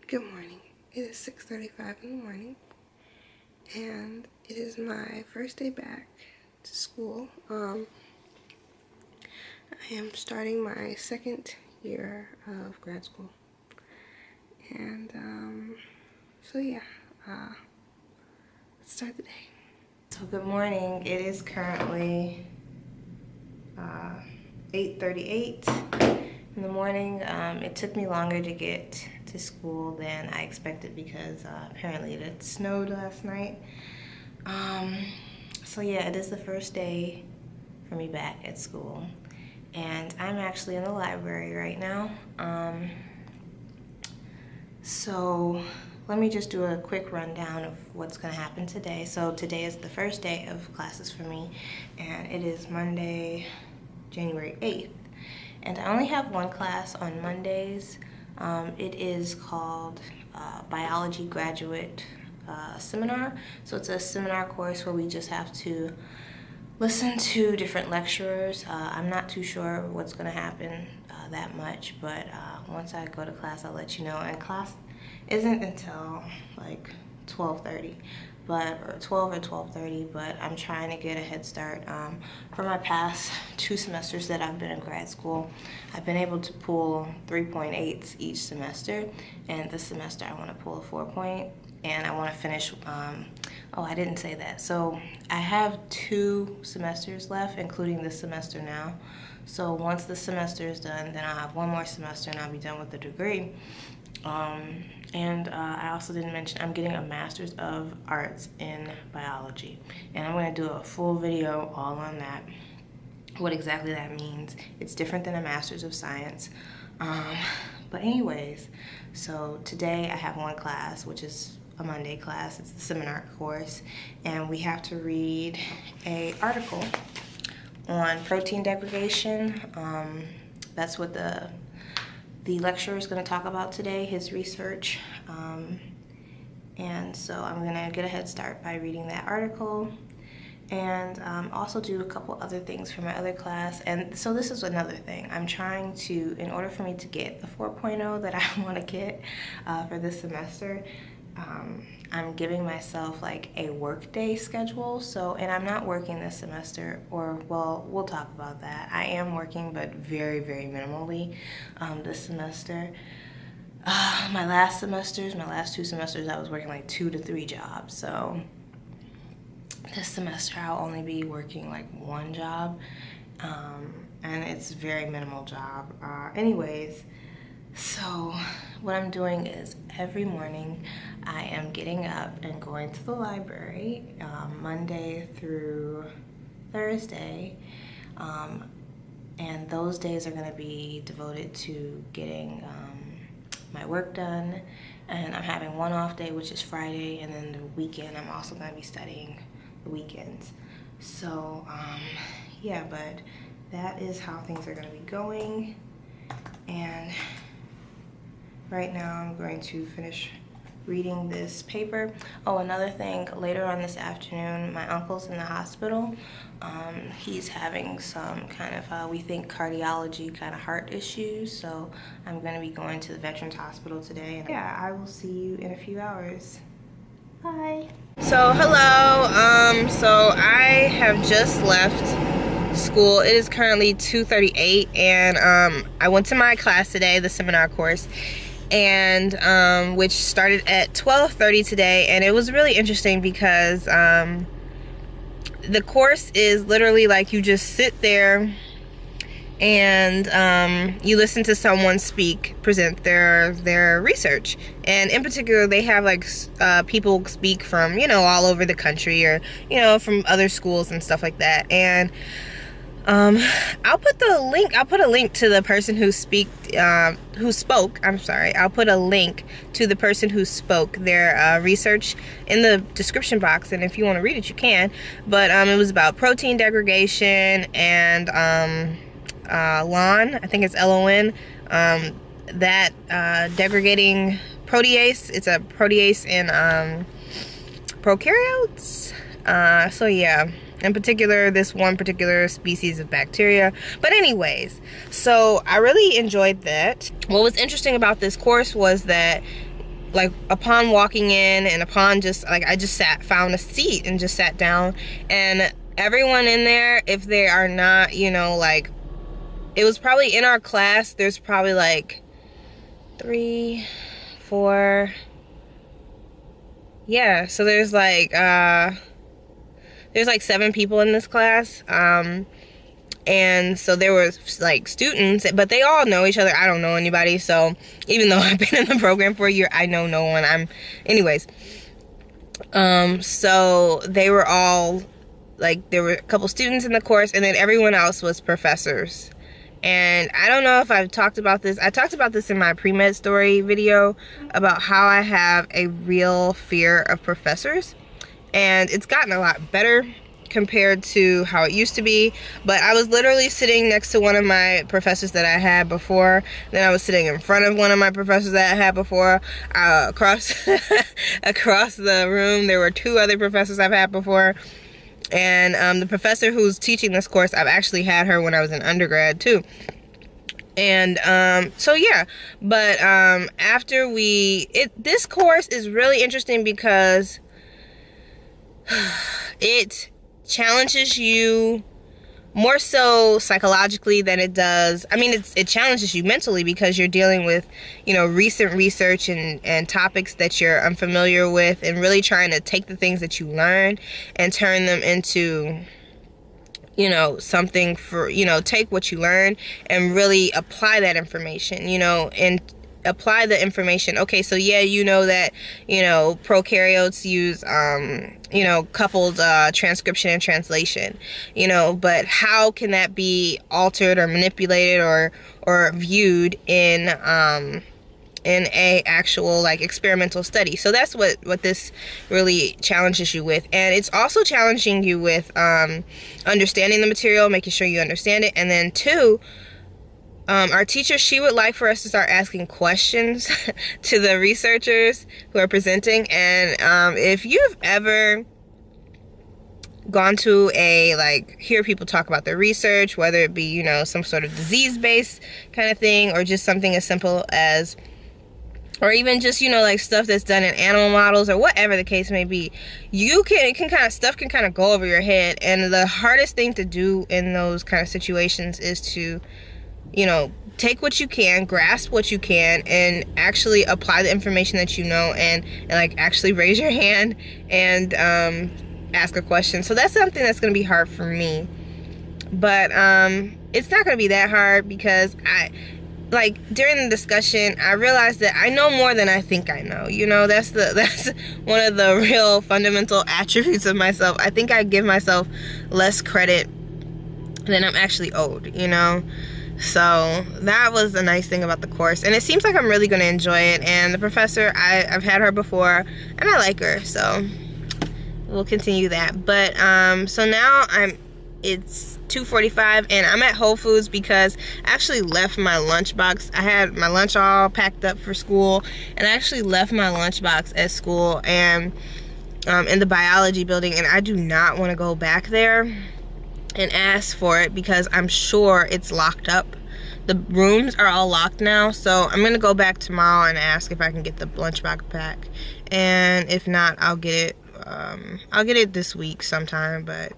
Good morning. It is 6:35 in the morning, and it is my first day back to school. I am starting my second year of grad school, and so yeah, let's start the day. So good morning. It is currently 8:38 in the morning. It took me longer to get to school than I expected because apparently it had snowed last night. So yeah, it is the first day for me back at school, and I'm actually in the library right now. So let me just do a quick rundown of what's going to happen today. So today is the first day of classes for me, and it is Monday, January 8th. And I only have one class on Mondays. It is called Biology Graduate Seminar. So it's a seminar course where we just have to listen to different lecturers. I'm not too sure what's going to happen that much, but once I go to class, I'll let you know. And class isn't until like 12:30, or 12 or 12:30. But I'm trying to get a head start. For my past 2 semesters that I've been in grad school, I've been able to pull 3.8s each semester, and this semester I want to pull a 4.0, and I want to finish. Oh, I didn't say that. So I have 2 semesters left, including this semester now. So once the semester is done, then I'll have 1 more semester and I'll be done with the degree. I also didn't mention I'm getting a Master's of Arts in Biology, and I'm going to do a full video all on that, what exactly that means. It's different than a Master's of Science. But anyways, so today I have 1 class, which is a Monday class. It's the seminar course, and we have to read an article on protein degradation. That's what the lecturer is going to talk about today, his research. And so I'm going to get a head start by reading that article, and also do a couple other things for my other class. And so this is another thing. I'm trying to, in order for me to get the 4.0 that I want to get for this semester, I'm giving myself like a work day schedule. So, and I'm not working this semester, or well, we'll talk about that. I am working, but very, very minimally this semester. My last 2 semesters, I was working like 2 to 3 jobs. So this semester I'll only be working like 1 job, and it's a very minimal job. Anyways, so what I'm doing is every morning I am getting up and going to the library Monday through Thursday, and those days are going to be devoted to getting my work done. And I'm having 1 off day, which is Friday, and then the weekend I'm also going to be studying the weekends. So yeah, but that is how things are going to be going. And right now I'm going to finish reading this paper. Oh, another thing, later on this afternoon, my uncle's in the hospital. He's having some kind of, we think, cardiology kind of heart issues. So I'm going to be going to the Veterans Hospital today. And yeah, I will see you in a few hours. Bye. So hello. So I have just left school. It is currently 2:38, and I went to my class today, the seminar course, and which started at 12:30 today. And it was really interesting because the course is literally like you just sit there and you listen to someone present their research. And in particular, they have like people speak from, you know, all over the country, or, you know, from other schools and stuff like that. And I'll put a link to the person who spoke. I'm sorry. I'll put a link to the person who spoke their research in the description box, and if you want to read it, you can. But it was about protein degradation and LON. I think it's LON. That degrading protease. It's a protease in prokaryotes. So yeah. In particular, this one particular species of bacteria. But anyways, so I really enjoyed that. What was interesting about this course was that like upon walking in and upon just like, I just found a seat and just sat down, and everyone in there, if they are not, you know, like, it was probably in our class, there's probably like 3, 4, yeah, so there's like 7 people in this class, and so there was like students, but they all know each other. I don't know anybody, so even though I've been in the program for a year, I know no one. Anyways, so they were all like, there were a couple students in the course, and then everyone else was professors. And I don't know if I've talked about this. I talked about this in my pre-med story video about how I have a real fear of professors, and it's gotten a lot better compared to how it used to be. But I was literally sitting next to one of my professors that I had before. Then I was sitting in front of one of my professors that I had before. Across across the room, there were 2 other professors I've had before. And the professor who's teaching this course, I've actually had her when I was in undergrad too. And so yeah, but after this course is really interesting because it challenges you more so psychologically than it does. I mean, it challenges you mentally because you're dealing with, you know, recent research and topics that you're unfamiliar with, and really trying to take the things that you learn and turn them into, you know, something for, you know, take what you learn and really apply that information, you know, and apply the information. Okay, so yeah, you know that, you know, prokaryotes use you know, coupled transcription and translation, you know, but how can that be altered or manipulated or viewed in a actual like experimental study? So that's what this really challenges you with. And it's also challenging you with understanding the material, making sure you understand it. And then 2, our teacher, she would like for us to start asking questions to the researchers who are presenting. And if you've ever gone to hear people talk about their research, whether it be, you know, some sort of disease-based kind of thing, or just something as simple as, or even just, you know, like stuff that's done in animal models or whatever the case may be, stuff can kind of go over your head. And the hardest thing to do in those kind of situations is to, you know, take what you can, grasp what you can, and actually apply the information that you know, and like actually raise your hand and ask a question. So that's something that's going to be hard for me, but it's not going to be that hard because during the discussion, I realized that I know more than I think I know. You know, that's one of the real fundamental attributes of myself. I think I give myself less credit than I'm actually owed, you know. So that was a nice thing about the course, and it seems like I'm really going to enjoy it. And the professor, I've had her before, and I like her, so we'll continue that. But so now it's 2:45, and I'm at Whole Foods because I actually left my lunchbox. I had my lunch all packed up for school, and I actually left my lunchbox at school and in the biology building, and I do not want to go back there and ask for it because I'm sure it's locked up. The rooms are all locked now, so I'm gonna go back tomorrow and ask if I can get the lunchbox back, and if not, I'll get it this week sometime. But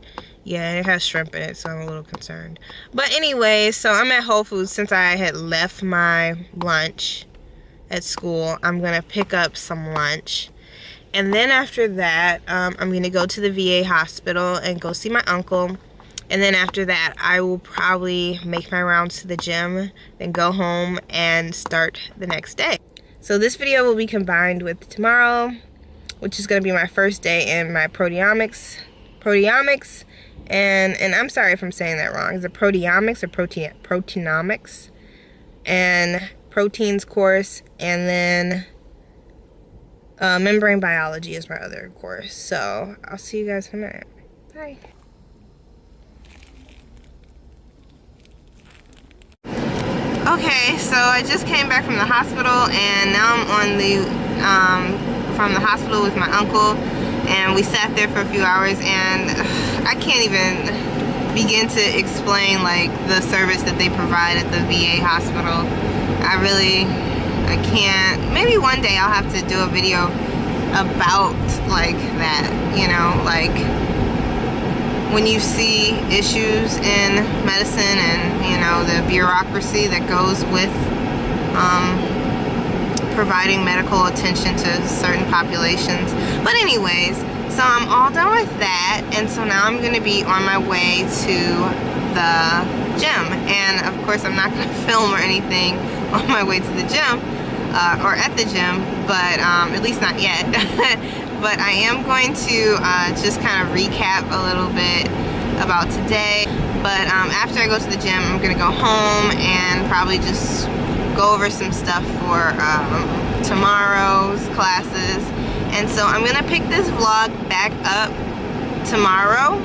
yeah, it has shrimp in it, so I'm a little concerned. But anyway, so I'm at Whole Foods. Since I had left my lunch at school, I'm gonna pick up some lunch, and then after that I'm gonna go to the VA hospital and go see my uncle. And then after that, I will probably make my rounds to the gym, then go home and start the next day. So this video will be combined with tomorrow, which is going to be my first day in my proteomics. And I'm sorry if I'm saying that wrong. Is it proteomics or proteinomics? And proteins course, and then membrane biology is my other course. So I'll see you guys in a minute. Bye. Okay, so I just came back from the hospital, and now I'm on the from the hospital with my uncle, and we sat there for a few hours, and I can't even begin to explain like the service that they provide at the VA hospital. I really I can't, maybe one day I'll have to do a video about like that, you know, like when you see issues in medicine and, you know, the bureaucracy that goes with providing medical attention to certain populations. But anyways, so I'm all done with that, and so now I'm going to be on my way to the gym. And of course I'm not going to film or anything on my way to the gym, or at the gym, but at least not yet. But I am going to just kind of recap a little bit about today. But after I go to the gym, I'm going to go home and probably just go over some stuff for tomorrow's classes. And so I'm going to pick this vlog back up tomorrow,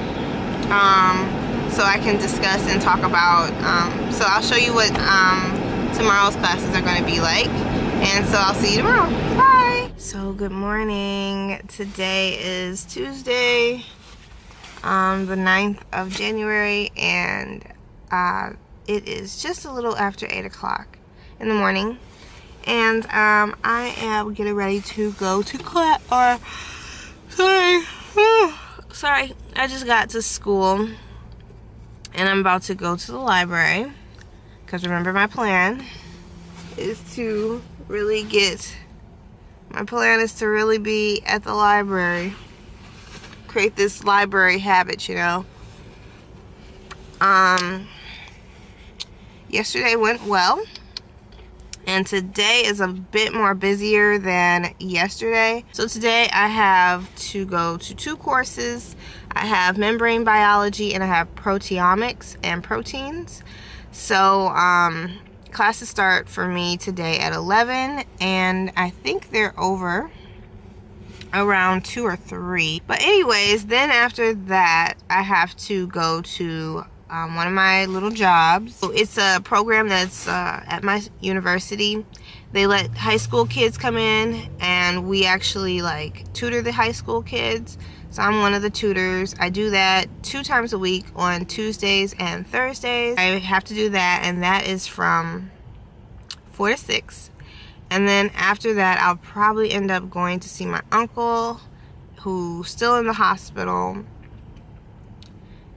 so I can discuss and talk about, so I'll show you what tomorrow's classes are going to be like. And so I'll see you tomorrow. Bye! So good morning. Today is Tuesday, the 9th of January, and it is just a little after 8 o'clock in the morning. And I am getting ready to go to class, or sorry, I just got to school and I'm about to go to the library, because remember, my plan is to really be at the library, create this library habit, you know. Yesterday went well, and today is a bit more busier than yesterday. So today I have to go to 2 courses. I have membrane biology and I have proteomics and proteins. So classes start for me today at 11, and I think they're over around 2 or 3. But anyways, then after that I have to go to one of my little jobs. So it's a program that's at my university. They let high school kids come in, and we actually like tutor the high school kids. So I'm one of the tutors. I do that 2 times a week on Tuesdays and Thursdays. I have to do that, and that is from 4 to 6. And then after that, I'll probably end up going to see my uncle, who's still in the hospital.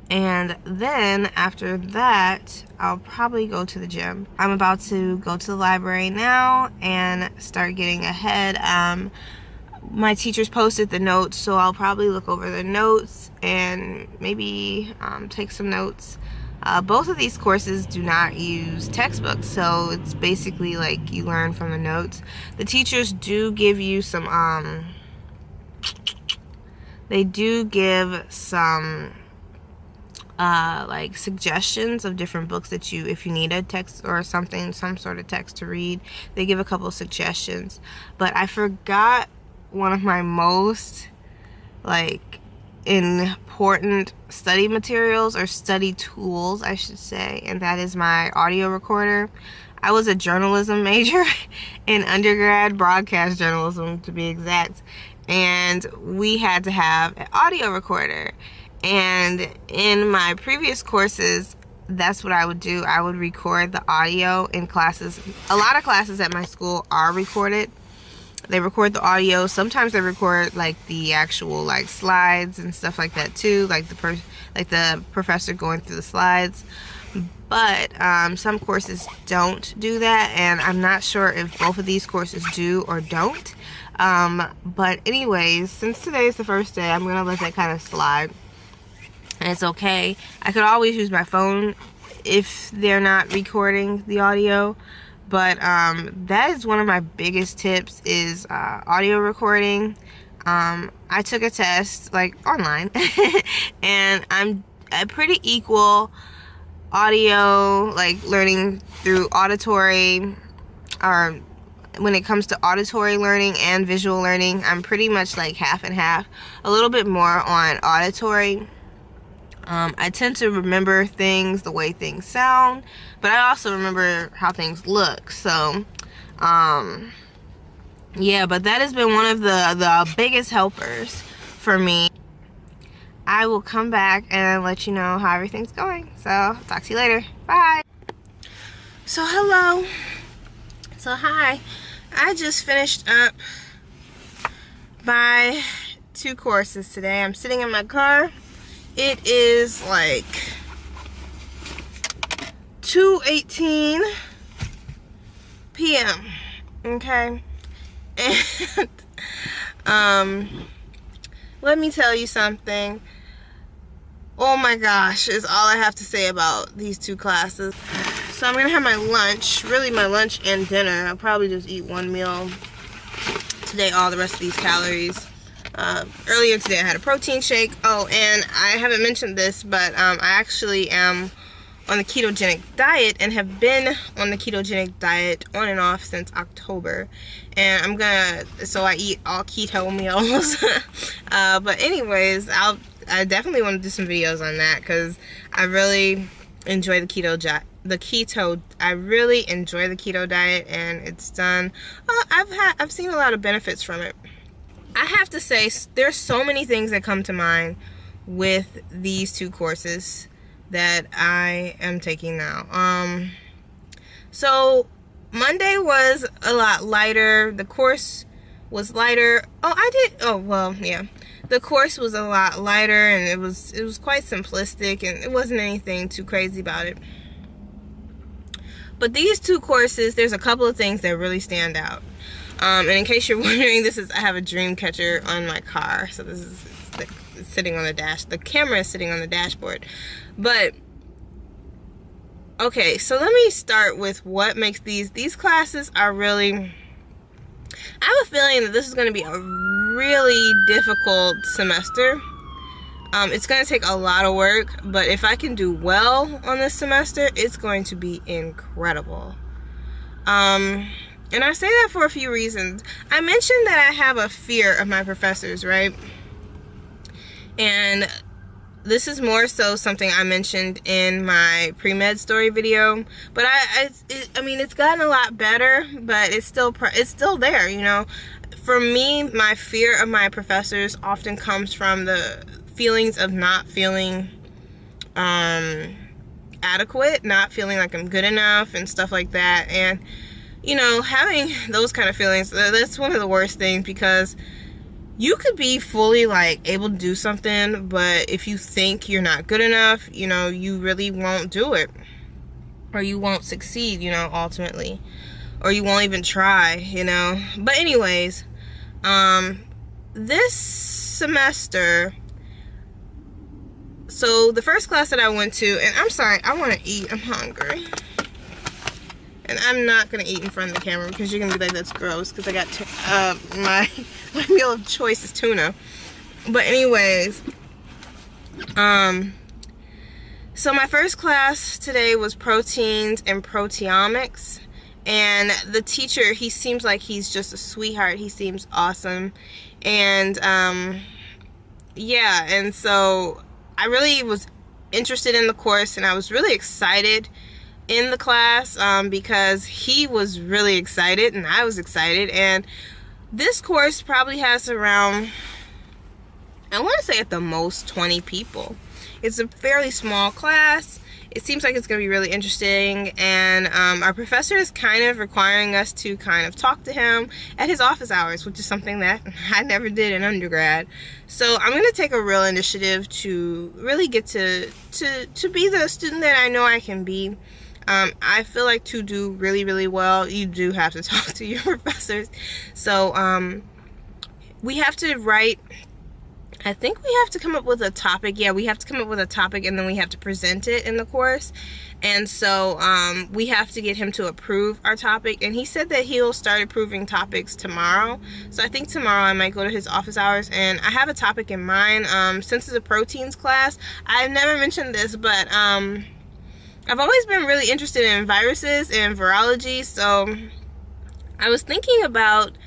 And then after that, I'll probably go to the gym. I'm about to go to the library now and start getting ahead. My teachers posted the notes, so I'll probably look over the notes and maybe take some notes. Both of these courses do not use textbooks, so it's basically like you learn from the notes. The teachers do give you some, they do give some like suggestions of different books that if you need a text or something, some sort of text to read, they give a couple of suggestions. But I forgot one of my most like important study materials, or study tools I should say, and that is my audio recorder. I was a journalism major in undergrad, broadcast journalism to be exact, and we had to have an audio recorder. And in my previous courses, that's what I would do. I would record the audio in classes. A lot of classes at my school are recorded. They record the audio. Sometimes they record like the actual like slides and stuff like that too, like the professor going through the slides. But some courses don't do that, and I'm not sure if both of these courses do or don't. But anyways, since today is the first day, I'm gonna let that kind of slide. And it's okay. I could always use my phone if they're not recording the audio. But that is one of my biggest tips, is audio recording. I took a test like online and I'm a pretty equal audio, like learning through auditory, or when it comes to auditory learning and visual learning, I'm pretty much like half and half. A little bit more on auditory. I tend to remember things the way things sound, but I also remember how things look. So yeah, but that has been one of the biggest helpers for me. I will come back and let you know how everything's going. So talk to you later. Bye. So hello. So hi. I just finished up my 2 courses today. I'm sitting in my car. It is like 2:18 p.m. Okay, and let me tell you something. Oh my gosh, is all I have to say about these 2 classes. So I'm gonna have my lunch, really my lunch and dinner. I'll probably just eat one meal today, all the rest of these calories. Earlier today I had a protein shake. Oh, and I haven't mentioned this, but I actually am on the ketogenic diet and have been on the ketogenic diet on and off since October. And so I eat all keto meals. But anyways, I definitely want to do some videos on that because I really enjoy the keto I really enjoy the keto diet, and it's done. I've seen a lot of benefits from it. I have to say, there's so many things that come to mind with these 2 courses that I am taking now. So Monday was a lot lighter. The course was lighter. The course was a lot lighter, and it was quite simplistic, and it wasn't anything too crazy about it. But these 2 courses, there's a couple of things that really stand out. And in case you're wondering, I have a dream catcher on my car. So this is sitting on the dash. The camera is sitting on the dashboard. But okay, so let me start with what makes these classes are really. I have a feeling that this is going to be a really difficult semester. It's going to take a lot of work, but if I can do well on this semester, it's going to be incredible. And I say that for a few reasons. I mentioned that I have a fear of my professors, right? And this is more so something I mentioned in my pre-med story video. But I mean, it's gotten a lot better, but it's still there, you know. For me, my fear of my professors often comes from the feelings of not feeling adequate, not feeling like I'm good enough and stuff like that. And you know, having those kind of feelings, that's one of the worst things, because you could be fully like able to do something, but if you think you're not good enough, you know, you really won't do it, or you won't succeed, you know, ultimately, or you won't even try, you know. But anyways, this semester, so the first class that I went to, and I'm sorry, I want to eat, I'm hungry. And I'm not going to eat in front of the camera because you're going to be like, that's gross, because I got my meal of choice is tuna. But anyways, so my first class today was proteins and proteomics. And the teacher, he seems like he's just a sweetheart. He seems awesome. And yeah, and so I really was interested in the course, and I was really excited in the class because he was really excited and I was excited. And this course probably has around, I want to say at the most 20 people. It's a fairly small class. It seems like it's going to be really interesting, and our professor is kind of requiring us to kind of talk to him at his office hours, which is something that I never did in undergrad. So I'm going to take a real initiative to really get to be the student that I know I can be. I feel like to do really, really well, you do have to talk to your professors. So we have to write, I think we have to come up with a topic. Yeah, we have to come up with a topic, and then we have to present it in the course. And so we have to get him to approve our topic. And he said that he'll start approving topics tomorrow. So I think tomorrow I might go to his office hours, and I have a topic in mind. Since it's a proteins class, I've never mentioned this, but I've always been really interested in viruses and virology, so I was thinking about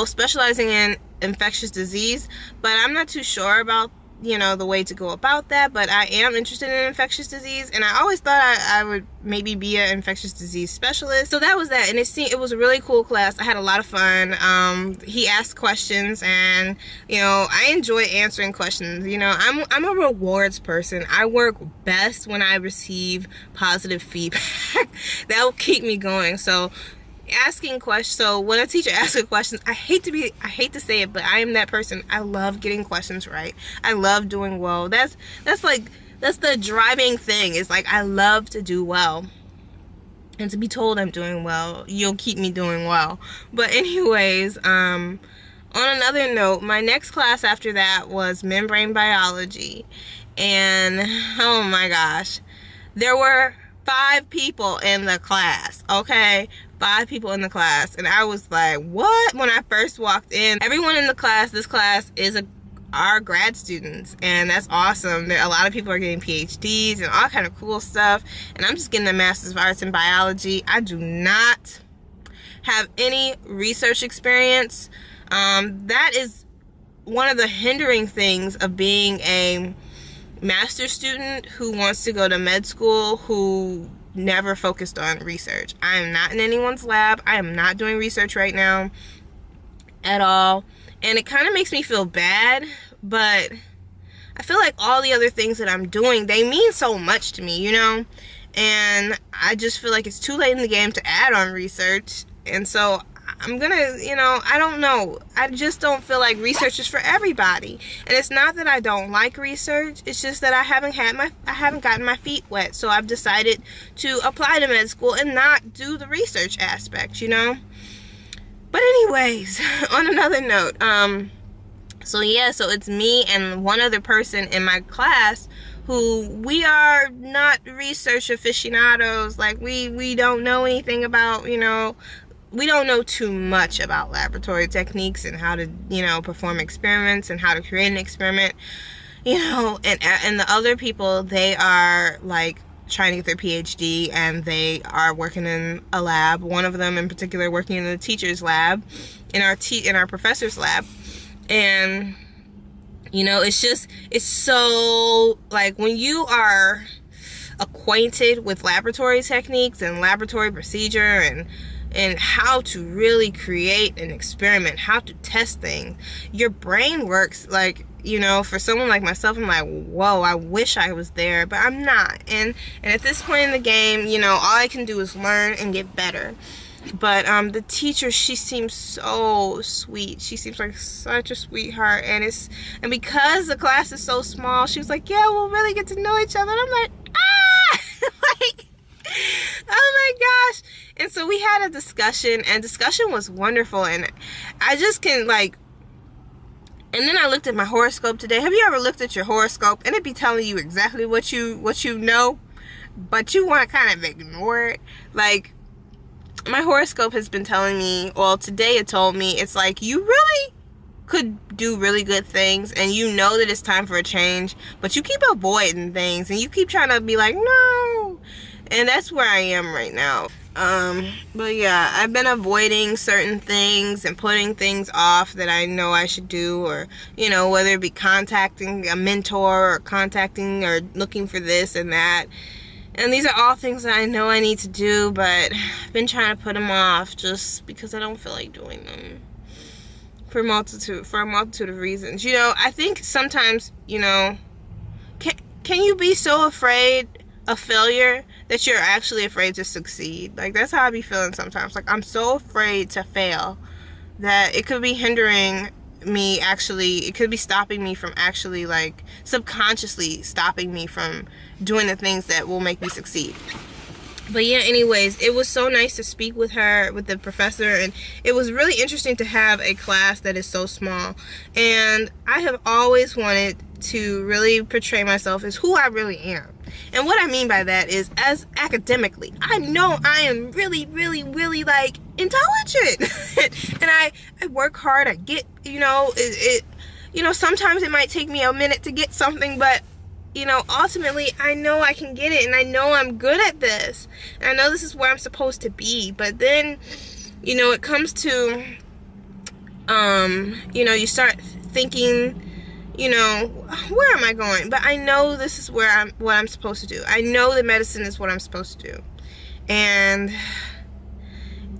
specializing in infectious disease, but I'm not too sure about, you know, the way to go about that. But I am interested in infectious disease, and I always thought I would maybe be an infectious disease specialist. So that was that, and it was a really cool class. I had a lot of fun. He asked questions, and you know, I enjoy answering questions. You know, I'm a rewards person. I work best when I receive positive feedback. That will keep me going. So asking questions. So when a teacher asks a question, I hate to say it, but I am that person. I love getting questions right. I love doing well. That's the driving thing. Is like, I love to do well. And to be told I'm doing well, you'll keep me doing well. But anyways, on another note, my next class after that was membrane biology. And oh my gosh, there were 5 people in the class, okay? 5 people in the class. And I was like, what? When I first walked in, everyone in the class, this class are grad students, and that's awesome. A lot of people are getting PhDs and all kind of cool stuff, and I'm just getting a Master's of Arts in Biology. I do not have any research experience. That is one of the hindering things of being a master's student who wants to go to med school, who never focused on research. I am not in anyone's lab. I am not doing research right now at all. And it kind of makes me feel bad, but I feel like all the other things that I'm doing, they mean so much to me, you know? And I just feel like it's too late in the game to add on research. And so I'm gonna, I don't know. I just don't feel like research is for everybody. And it's not that I don't like research. It's just that I haven't gotten my feet wet. So I've decided to apply to med school and not do the research aspect, But anyways, on another note, so it's me and one other person in my class who we are not research aficionados. Like, we don't know anything about, we don't know too much about laboratory techniques and how to, perform experiments and how to create an experiment, and the other people, they are like trying to get their PhD, and they are working in a lab. One of them in particular working in the teacher's lab, in our professor's lab. And it's so, like, when you are acquainted with laboratory techniques and laboratory procedure and how to really create an experiment, how to test things, your brain works like, for someone like myself, I'm like, whoa, I wish I was there, but I'm not. And at this point in the game, all I can do is learn and get better. But the teacher, she seems so sweet. She seems like such a sweetheart. And because the class is so small, she was like, yeah, we'll really get to know each other. And I'm like, like, oh my gosh. And so we had a discussion, and discussion was wonderful. And I just can, like, and then I looked at my horoscope today. Have you ever looked at your horoscope and it be telling you exactly what you know, but you want to kind of ignore it? Like, my horoscope has been telling me, well, today it told me, it's like, you really could do really good things, and you know that it's time for a change, but you keep avoiding things, and you keep trying to be like, no. And that's where I am right now. But yeah, I've been avoiding certain things and putting things off that I know I should do, or, whether it be contacting a mentor or contacting or looking for this and that. And these are all things that I know I need to do, but I've been trying to put them off just because I don't feel like doing them for a multitude of reasons. I think sometimes, can you be so afraid of failure that you're actually afraid to succeed? Like, that's how I be feeling sometimes. Like, I'm so afraid to fail that it could be hindering me, actually. It could be stopping me from actually, like, subconsciously stopping me from doing the things that will make me succeed. But yeah, anyways, it was so nice to speak with her, with the professor, and it was really interesting to have a class that is so small. And I have always wanted to really portray myself as who I really am. And what I mean by that is, as academically, I know I am really, really, really, like, intelligent. And I work hard. I get, sometimes it might take me a minute to get something, but ultimately, I know I can get it, and I know I'm good at this, and I know this is where I'm supposed to be. But then, it comes to, you start thinking, where am I going? But I know this is what I'm supposed to do. I know that medicine is what I'm supposed to do. And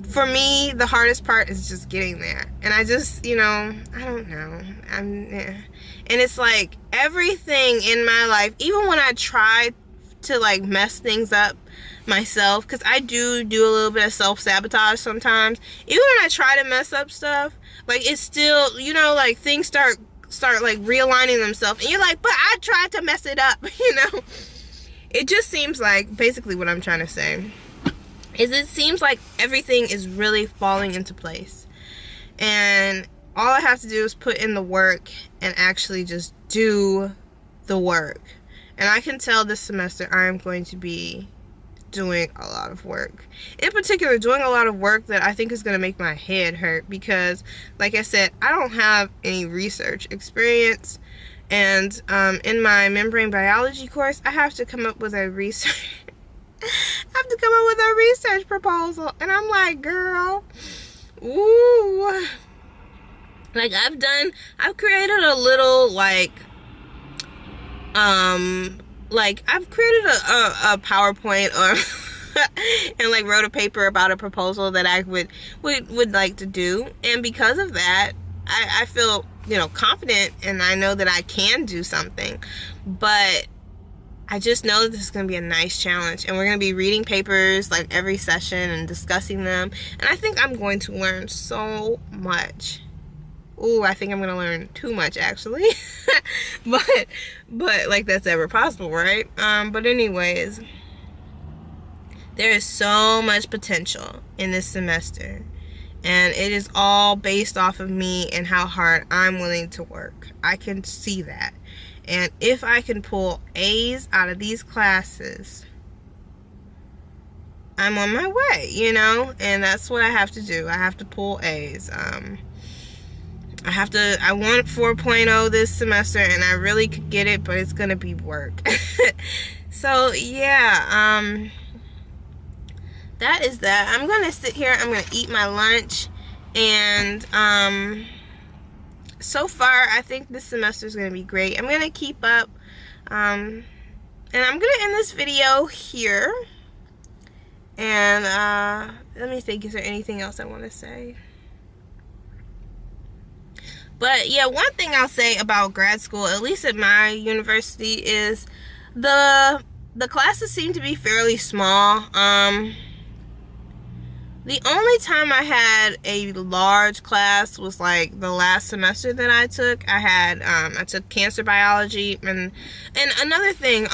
for me, the hardest part is just getting there. And I just, I don't know. And it's like, everything in my life, even when I try to, like, mess things up, myself, because I do a little bit of self-sabotage sometimes. Even when I try to mess up stuff, like, it's still, you know, like, things start like realigning themselves, and you're like, but I tried to mess it up. You know, it just seems like, basically what I'm trying to say is, it seems like everything is really falling into place, and all I have to do is put in the work and actually just do the work. And I can tell this semester I am going to be doing a lot of work. In particular, doing a lot of work that I think is going to make my head hurt, because, like I said, I don't have any research experience. And in my membrane biology course, I have to come up with a research proposal. And I'm like, girl, ooh. Like, I've created a little, I've created a PowerPoint, or and like wrote a paper about a proposal that I would like to do. And because of that, I feel, you know, confident, and I know that I can do something. But I just know that this is going to be a nice challenge, and we're going to be reading papers like every session and discussing them. And I think I'm going to learn so much. Ooh, I think I'm gonna learn too much, actually. but like, that's ever possible, right? But anyways, there is so much potential in this semester, and it is all based off of me and how hard I'm willing to work. I can see that. And if I can pull A's out of these classes, I'm on my way, you know? And that's what I have to do. I have to pull A's. I want 4.0 this semester, and I really could get it, but it's gonna be work. So yeah, that is that. I'm gonna sit here, I'm gonna eat my lunch, and so far I think this semester is gonna be great. I'm gonna keep up, and I'm gonna end this video here. And let me think, is there anything else I want to say? But yeah, one thing I'll say about grad school, at least at my university, is the classes seem to be fairly small. The only time I had a large class was like the last semester that I took. I took cancer biology, and another thing,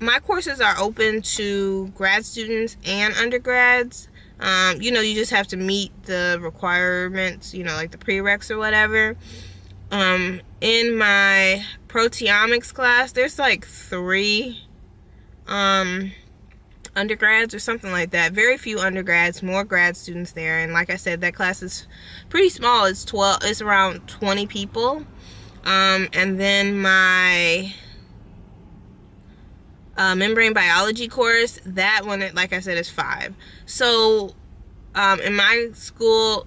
my courses are open to grad students and undergrads. You know, you just have to meet the requirements, you know, like the prereqs or whatever. In my proteomics class, there's like 3 undergrads or something like that. Very few undergrads, more grad students there. And like I said, that class is pretty small. It's around 20 people. And then my membrane biology course, that one, like I said, is 5. So in my school,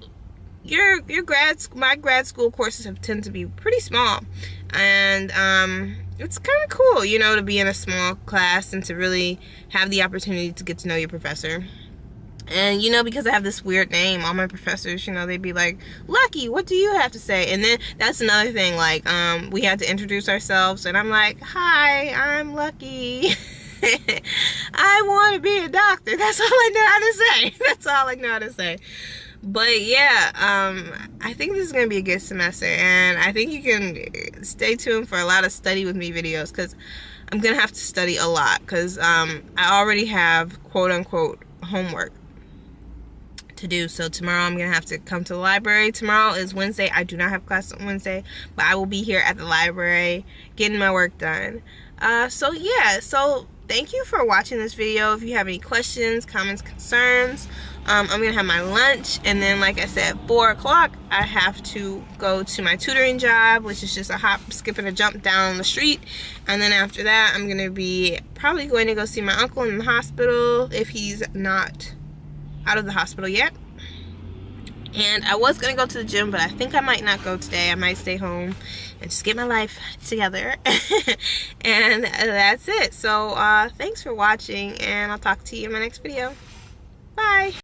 my grad school courses tend to be pretty small, and it's kind of cool, you know, to be in a small class and to really have the opportunity to get to know your professor. And, you know, because I have this weird name, all my professors, you know, they'd be like, Lucky, what do you have to say? And then that's another thing, like, we had to introduce ourselves, and I'm like, hi, I'm Lucky. I want to be a doctor. That's all I know how to say. That's all I know how to say. But yeah, I think this is going to be a good semester, and I think you can stay tuned for a lot of study with me videos, because I'm going to have to study a lot, because I already have quote-unquote homework to do. So tomorrow I'm going to have to come to the library. Tomorrow is Wednesday. I do not have class on Wednesday, but I will be here at the library getting my work done. So yeah, so thank you for watching this video. If you have any questions, comments, concerns, I'm gonna have my lunch, and then like I said, 4 o'clock I have to go to my tutoring job, which is just a hop, skip, and a jump down the street. And then after that, I'm gonna be probably going to go see my uncle in the hospital, if he's not out of the hospital yet. And I was gonna go to the gym, but I think I might not go today. I might stay home and just get my life together. And that's it. So thanks for watching, and I'll talk to you in my next video. Bye.